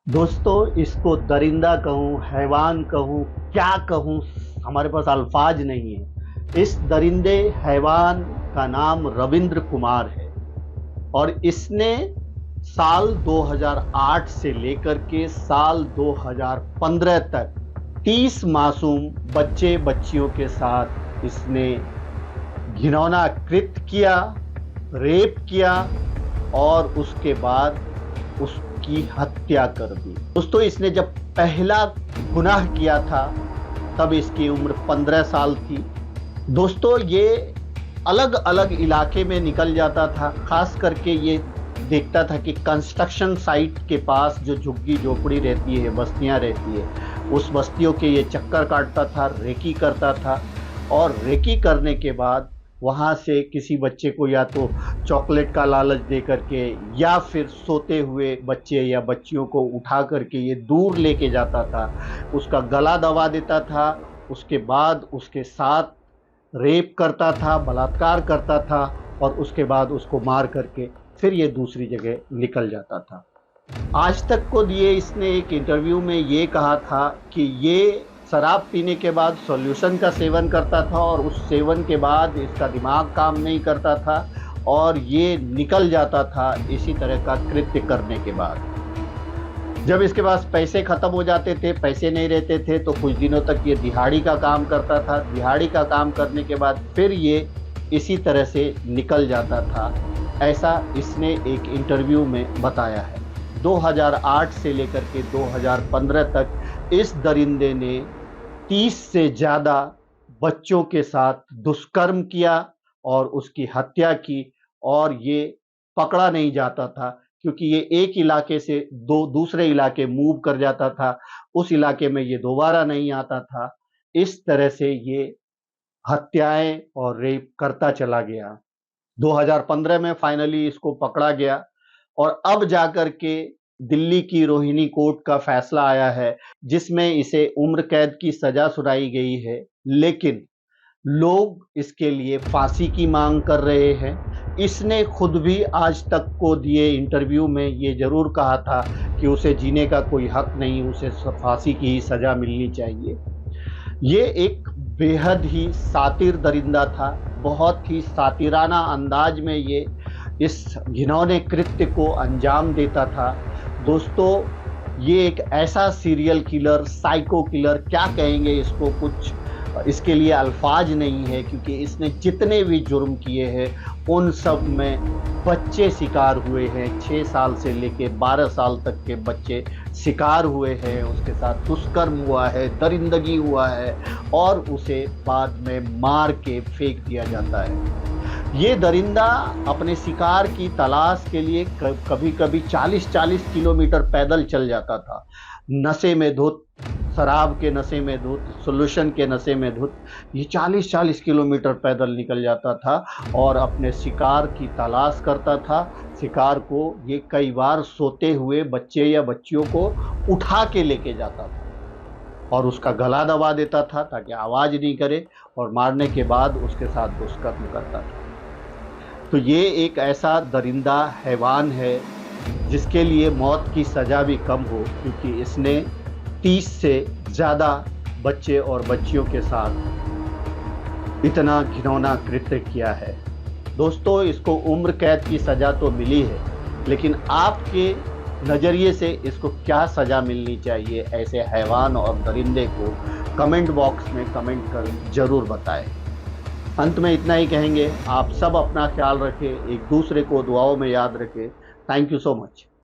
दोस्तों, इसको दरिंदा कहूँ, हैवान कहूँ, क्या कहूँ, हमारे पास अल्फाज नहीं है। इस दरिंदे हैवान का नाम रविंद्र कुमार है और इसने साल 2008 से लेकर के साल 2015 तक 30 मासूम बच्चे बच्चियों के साथ इसने घिनौना कृत्य किया, रेप किया और उसके बाद उसकी हत्या कर दी। दोस्तों, इसने जब पहला गुनाह किया था तब इसकी उम्र 15 साल थी। दोस्तों, ये अलग अलग इलाके में निकल जाता था। खास करके ये देखता था कि कंस्ट्रक्शन साइट के पास जो झुग्गी झोपड़ी रहती है, बस्तियां रहती है, उस बस्तियों के ये चक्कर काटता था, रेकी करता था और रेकी करने के बाद वहाँ से किसी बच्चे को या तो चॉकलेट का लालच दे करके या फिर सोते हुए बच्चे या बच्चियों को उठा करके ये दूर लेके जाता था, उसका गला दबा देता था, उसके बाद उसके साथ रेप करता था, बलात्कार करता था और उसके बाद उसको मार करके फिर ये दूसरी जगह निकल जाता था। आज तक को दिए इसने एक इंटरव्यू में ये कहा था कि ये शराब पीने के बाद सॉल्यूशन का सेवन करता था और उस सेवन के बाद इसका दिमाग काम नहीं करता था और ये निकल जाता था इसी तरह का कृत्य करने के बाद। जब इसके पास पैसे ख़त्म हो जाते थे, पैसे नहीं रहते थे, तो कुछ दिनों तक ये दिहाड़ी का काम करता था। दिहाड़ी का काम करने के बाद फिर ये इसी तरह से निकल जाता था। ऐसा इसने एक इंटरव्यू में बताया है। 2008 से लेकर के 2015 तक इस दरिंदे ने 30 से ज़्यादा बच्चों के साथ दुष्कर्म किया और उसकी हत्या की और ये पकड़ा नहीं जाता था क्योंकि ये एक इलाके से दूसरे इलाके मूव कर जाता था। उस इलाके में ये दोबारा नहीं आता था। इस तरह से ये हत्याएं और रेप करता चला गया। 2015 में फाइनली इसको पकड़ा गया और अब जाकर के दिल्ली की रोहिणी कोर्ट का फैसला आया है जिसमें इसे उम्र कैद की सजा सुनाई गई है, लेकिन लोग इसके लिए फांसी की मांग कर रहे हैं। इसने खुद भी आज तक को दिए इंटरव्यू में ये जरूर कहा था कि उसे जीने का कोई हक नहीं, उसे फांसी की ही सजा मिलनी चाहिए। ये एक बेहद ही सातिर दरिंदा था। बहुत ही सातिराना अंदाज में ये इस घिनौने कृत्य को अंजाम देता था। दोस्तों, ये एक ऐसा सीरियल किलर, साइको किलर, क्या कहेंगे इसको, कुछ इसके लिए अल्फाज नहीं है क्योंकि इसने जितने भी जुर्म किए हैं उन सब में बच्चे शिकार हुए हैं। 6 साल से लेके 12 साल तक के बच्चे शिकार हुए हैं, उसके साथ दुष्कर्म हुआ है, दरिंदगी हुआ है और उसे बाद में मार के फेंक दिया जाता है। ये दरिंदा अपने शिकार की तलाश के लिए कभी कभी 40-40 किलोमीटर पैदल चल जाता था। नशे में धुत, शराब के नशे में धुत, सॉल्यूशन के नशे में धुत ये 40-40 किलोमीटर पैदल निकल जाता था और अपने शिकार की तलाश करता था। शिकार को ये कई बार सोते हुए बच्चे या बच्चियों को उठा के लेके जाता था और उसका गला दबा देता था ताकि आवाज़ नहीं करे और मारने के बाद उसके साथ दुष्कर्म करता था। तो ये एक ऐसा दरिंदा हैवान है जिसके लिए मौत की सज़ा भी कम हो क्योंकि इसने 30 से ज़्यादा बच्चे और बच्चियों के साथ इतना घिनौना कृत्य किया है। दोस्तों, इसको उम्र कैद की सज़ा तो मिली है, लेकिन आपके नज़रिए से इसको क्या सज़ा मिलनी चाहिए ऐसे हैवान और दरिंदे को कमेंट बॉक्स में कमेंट कर ज़रूर बताएं। अंत में इतना ही कहेंगे, आप सब अपना ख्याल रखें, एक दूसरे को दुआओं में याद रखें। Thank you so much.